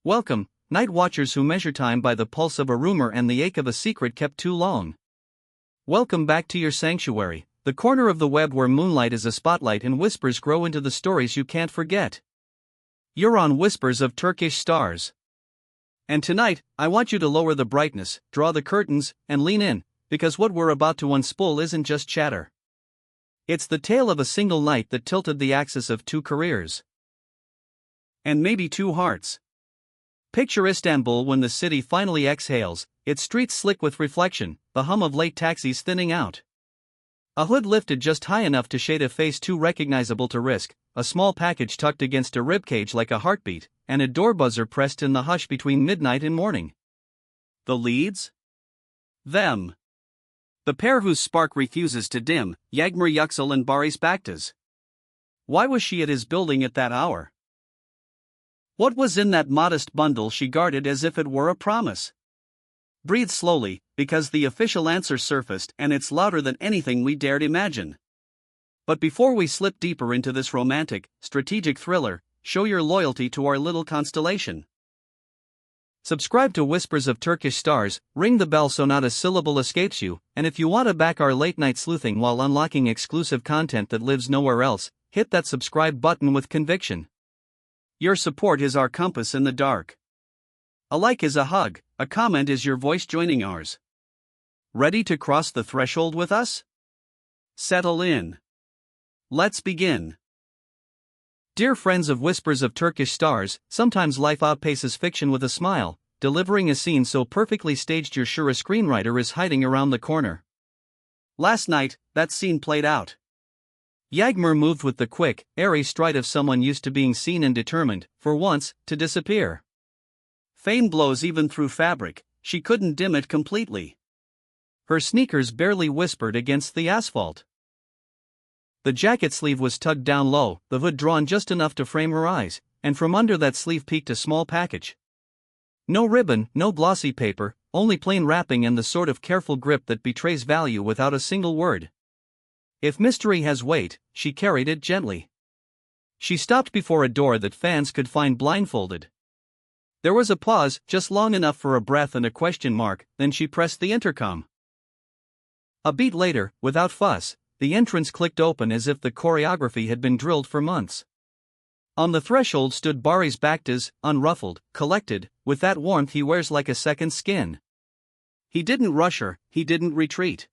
Welcome, night watchers who measure time by the pulse of a rumor and the ache of a secret kept too long. Welcome back to your sanctuary, the corner of the web where moonlight is a spotlight and whispers grow into the stories you can't forget. You're on Whispers of Turkish Stars. And tonight, I want you to lower the brightness, draw the curtains, and lean in, because what we're about to unspool isn't just chatter. It's the tale of a single night that tilted the axis of two careers. And maybe two hearts. Picture Istanbul when the city finally exhales, its streets slick with reflection, the hum of late taxis thinning out. A hood lifted just high enough to shade a face too recognizable to risk, a small package tucked against a ribcage like a heartbeat, and a door buzzer pressed in the hush between midnight and morning. The leads? Them. The pair whose spark refuses to dim, Yağmur Yüksel and Barış Baktas. Why was she at his building at that hour? What was in that modest bundle she guarded as if it were a promise? Breathe slowly, because the official answer surfaced and it's louder than anything we dared imagine. But before we slip deeper into this romantic, strategic thriller, show your loyalty to our little constellation. Subscribe to Whispers of Turkish Stars, ring the bell so not a syllable escapes you, and if you want to back our late-night sleuthing while unlocking exclusive content that lives nowhere else, hit that subscribe button with conviction. Your support is our compass in the dark. A like is a hug, a comment is your voice joining ours. Ready to cross the threshold with us? Settle in. Let's begin. Dear friends of Whispers of Turkish Stars, sometimes life outpaces fiction with a smile, delivering a scene so perfectly staged you're sure a screenwriter is hiding around the corner. Last night, that scene played out. Yağmur moved with the quick, airy stride of someone used to being seen and determined, for once, to disappear. Fame blows even through fabric, she couldn't dim it completely. Her sneakers barely whispered against the asphalt. The jacket sleeve was tugged down low, the hood drawn just enough to frame her eyes, and from under that sleeve peeked a small package. No ribbon, no glossy paper, only plain wrapping and the sort of careful grip that betrays value without a single word. If mystery has weight, she carried it gently. She stopped before a door that fans could find blindfolded. There was a pause, just long enough for a breath and a question mark, then she pressed the intercom. A beat later, without fuss, the entrance clicked open as if the choreography had been drilled for months. On the threshold stood Barış Baktas, unruffled, collected, with that warmth he wears like a second skin. He didn't rush her, he didn't retreat.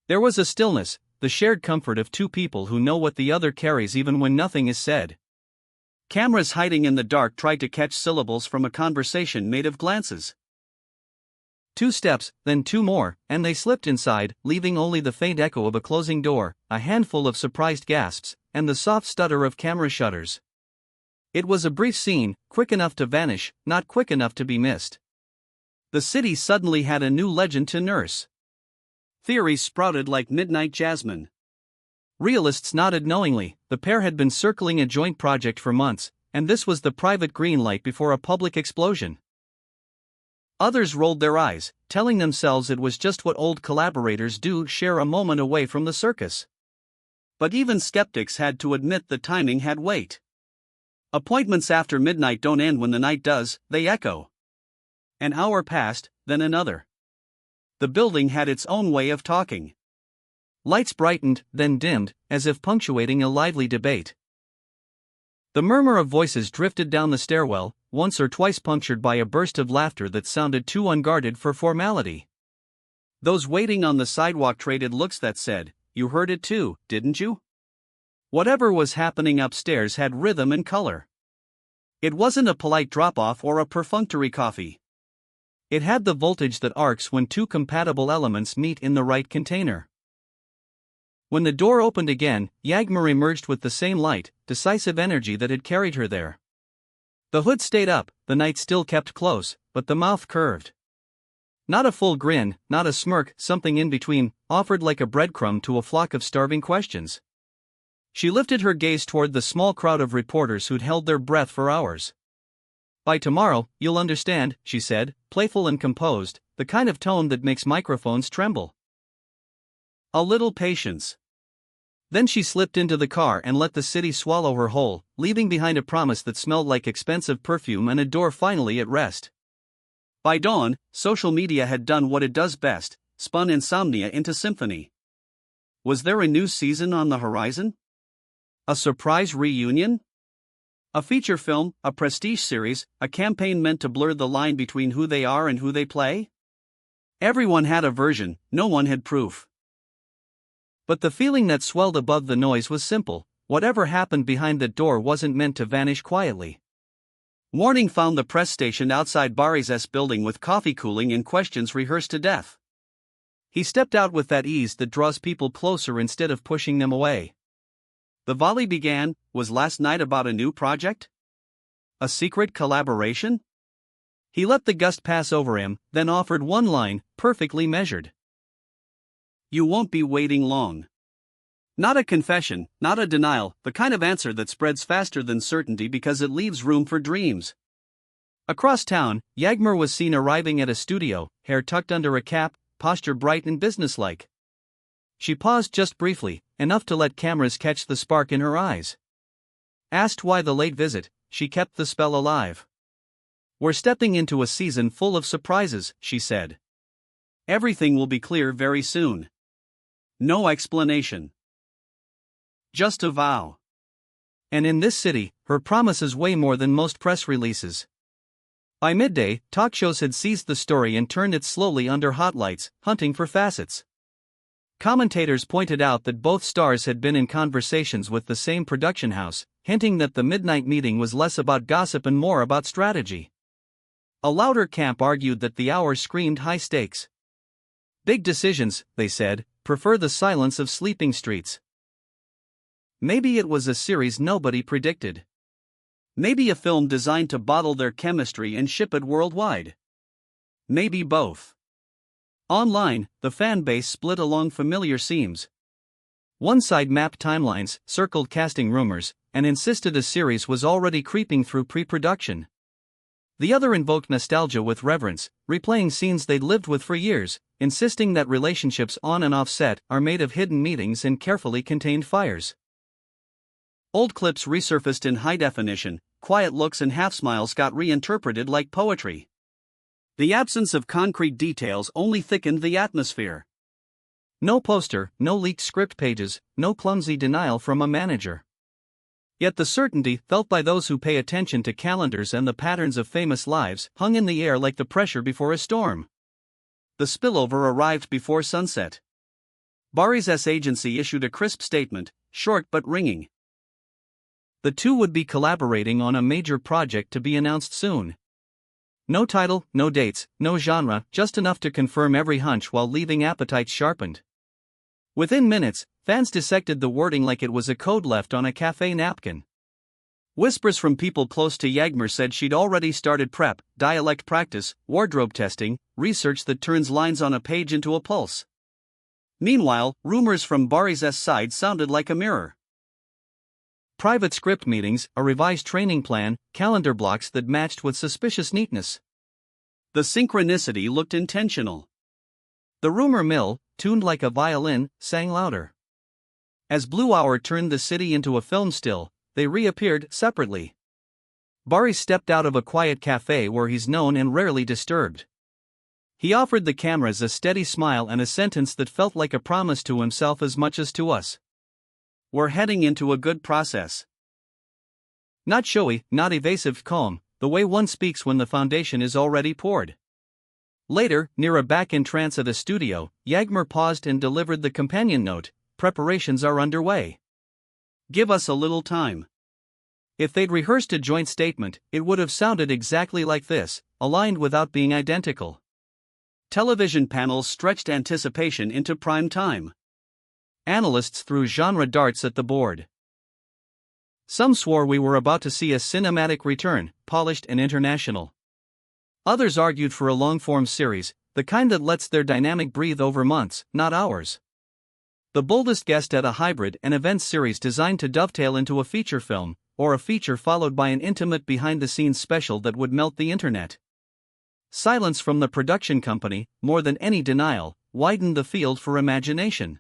There was a stillness, the shared comfort of two people who know what the other carries even when nothing is said. Cameras hiding in the dark tried to catch syllables from a conversation made of glances. 2 steps, then 2 more, and they slipped inside, leaving only the faint echo of a closing door, a handful of surprised gasps, and the soft stutter of camera shutters. It was a brief scene, quick enough to vanish, not quick enough to be missed. The city suddenly had a new legend to nurse. Theories sprouted like midnight jasmine. Realists nodded knowingly, the pair had been circling a joint project for months, and this was the private green light before a public explosion. Others rolled their eyes, telling themselves it was just what old collaborators do, share a moment away from the circus. But even skeptics had to admit the timing had weight. Appointments after midnight don't end when the night does, they echo. An hour passed, then another. The building had its own way of talking. Lights brightened, then dimmed, as if punctuating a lively debate. The murmur of voices drifted down the stairwell, once or twice punctured by a burst of laughter that sounded too unguarded for formality. Those waiting on the sidewalk traded looks that said, "You heard it too, didn't you?" Whatever was happening upstairs had rhythm and color. It wasn't a polite drop-off or a perfunctory coffee. It had the voltage that arcs when two compatible elements meet in the right container. When the door opened again, Yağmur emerged with the same light, decisive energy that had carried her there. The hood stayed up, the night still kept close, but the mouth curved. Not a full grin, not a smirk, something in between, offered like a breadcrumb to a flock of starving questions. She lifted her gaze toward the small crowd of reporters who'd held their breath for hours. "By tomorrow, you'll understand," she said, playful and composed, the kind of tone that makes microphones tremble. "A little patience." Then she slipped into the car and let the city swallow her whole, leaving behind a promise that smelled like expensive perfume and a door finally at rest. By dawn, social media had done what it does best, spun insomnia into symphony. Was there a new season on the horizon? A surprise reunion? A feature film, a prestige series, a campaign meant to blur the line between who they are and who they play? Everyone had a version, no one had proof. But the feeling that swelled above the noise was simple: whatever happened behind that door wasn't meant to vanish quietly. Morning found the press station outside Barry's building with coffee cooling and questions rehearsed to death. He stepped out with that ease that draws people closer instead of pushing them away. The volley began. Was last night about a new project? A secret collaboration? He let the gust pass over him, then offered one line, perfectly measured. You won't be waiting long. Not a confession, not a denial, the kind of answer that spreads faster than certainty because it leaves room for dreams. Across town, Yağmur was seen arriving at a studio, hair tucked under a cap, posture bright and businesslike. She paused just briefly, enough to let cameras catch the spark in her eyes. Asked why the late visit, she kept the spell alive. We're stepping into a season full of surprises, she said. Everything will be clear very soon. No explanation. Just a vow. And in this city, her promise is way more than most press releases. By midday, talk shows had seized the story and turned it slowly under hot lights, hunting for facets. Commentators pointed out that both stars had been in conversations with the same production house, hinting that the midnight meeting was less about gossip and more about strategy. A louder camp argued that the hour screamed high stakes. Big decisions, they said, prefer the silence of sleeping streets. Maybe it was a series nobody predicted. Maybe a film designed to bottle their chemistry and ship it worldwide. Maybe both. Online, the fan base split along familiar seams. One side mapped timelines, circled casting rumors, and insisted a series was already creeping through pre-production. The other invoked nostalgia with reverence, replaying scenes they'd lived with for years, insisting that relationships on and off set are made of hidden meetings and carefully contained fires. Old clips resurfaced in high definition, quiet looks and half-smiles got reinterpreted like poetry. The absence of concrete details only thickened the atmosphere. No poster, no leaked script pages, no clumsy denial from a manager. Yet the certainty, felt by those who pay attention to calendars and the patterns of famous lives, hung in the air like the pressure before a storm. The spillover arrived before sunset. Barry's agency issued a crisp statement, short but ringing. The two would be collaborating on a major project to be announced soon. No title, no dates, no genre, just enough to confirm every hunch while leaving appetites sharpened. Within minutes, fans dissected the wording like it was a code left on a cafe napkin. Whispers from people close to Yağmur said she'd already started prep, dialect practice, wardrobe testing, research that turns lines on a page into a pulse. Meanwhile, rumors from Barry's side sounded like a mirror. Private script meetings, a revised training plan, calendar blocks that matched with suspicious neatness. The synchronicity looked intentional. The rumor mill, tuned like a violin, sang louder. As Blue Hour turned the city into a film still, they reappeared separately. Barry stepped out of a quiet cafe where he's known and rarely disturbed. He offered the cameras a steady smile and a sentence that felt like a promise to himself as much as to us. We're heading into a good process. Not showy, not evasive, calm, the way one speaks when the foundation is already poured. Later, near a back entrance at a studio, Yağmur paused and delivered the companion note: preparations are underway. Give us a little time. If they'd rehearsed a joint statement, it would have sounded exactly like this, aligned without being identical. Television panels stretched anticipation into prime time. Analysts threw genre darts at the board. Some swore we were about to see a cinematic return, polished and international. Others argued for a long-form series, the kind that lets their dynamic breathe over months, not hours. The boldest guessed at a hybrid, an event series designed to dovetail into a feature film, or a feature followed by an intimate behind-the-scenes special that would melt the internet. Silence from the production company, more than any denial, widened the field for imagination.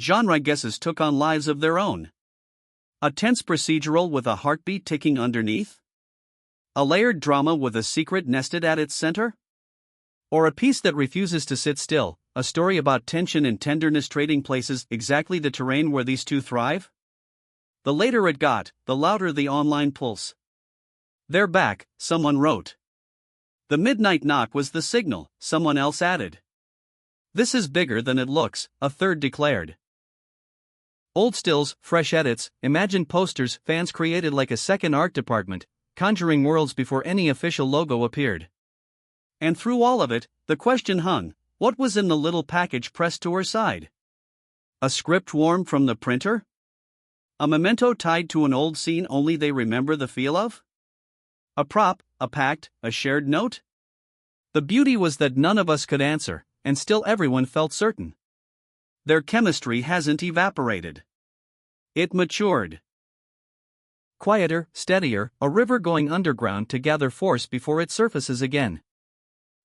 genre guesses took on lives of their own. A tense procedural with a heartbeat ticking underneath? A layered drama with a secret nested at its center? Or a piece that refuses to sit still, a story about tension and tenderness trading places, exactly the terrain where these two thrive? The later it got, the louder the online pulse. "They're back," someone wrote. "The midnight knock was the signal," someone else added. "This is bigger than it looks," a third declared. Old stills, fresh edits, imagined posters, fans created like a second art department, conjuring worlds before any official logo appeared. And through all of it, the question hung: what was in the little package pressed to her side? A script warm from the printer? A memento tied to an old scene only they remember the feel of? A prop, a pact, a shared note? The beauty was that none of us could answer, and still everyone felt certain. Their chemistry hasn't evaporated. It matured. Quieter, steadier, a river going underground to gather force before it surfaces again.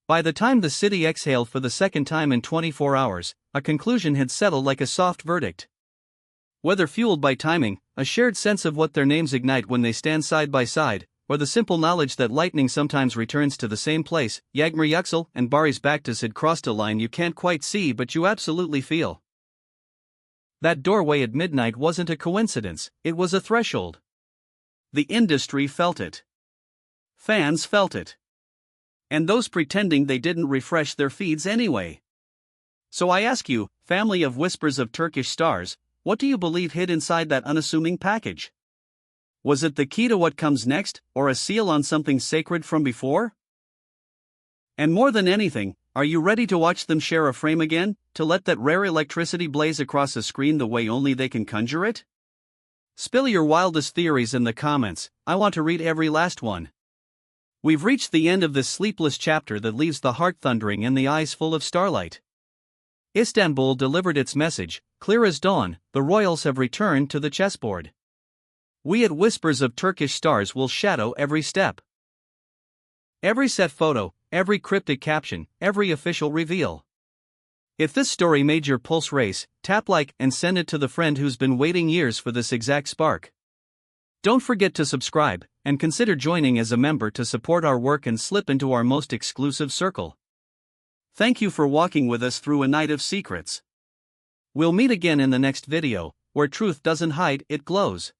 By the time the city exhaled for the second time in 24 hours, a conclusion had settled like a soft verdict. Whether fueled by timing, a shared sense of what their names ignite when they stand side by side, or the simple knowledge that lightning sometimes returns to the same place, Yağmur Yüksel and Barış Baktas had crossed a line you can't quite see but you absolutely feel. That doorway at midnight wasn't a coincidence, it was a threshold. The industry felt it. Fans felt it. And those pretending they didn't refresh their feeds anyway. So I ask you, family of whispers of Turkish stars, what do you believe hid inside that unassuming package? Was it the key to what comes next, or a seal on something sacred from before? And more than anything, are you ready to watch them share a frame again, to let that rare electricity blaze across a screen the way only they can conjure it? Spill your wildest theories in the comments, I want to read every last one. We've reached the end of this sleepless chapter that leaves the heart thundering and the eyes full of starlight. Istanbul delivered its message, clear as dawn, the royals have returned to the chessboard. We at Whispers of Turkish Stars will shadow every step. Every set photo, every cryptic caption, every official reveal. If this story made your pulse race, tap like and send it to the friend who's been waiting years for this exact spark. Don't forget to subscribe, and consider joining as a member to support our work and slip into our most exclusive circle. Thank you for walking with us through a night of secrets. We'll meet again in the next video, where truth doesn't hide, it glows.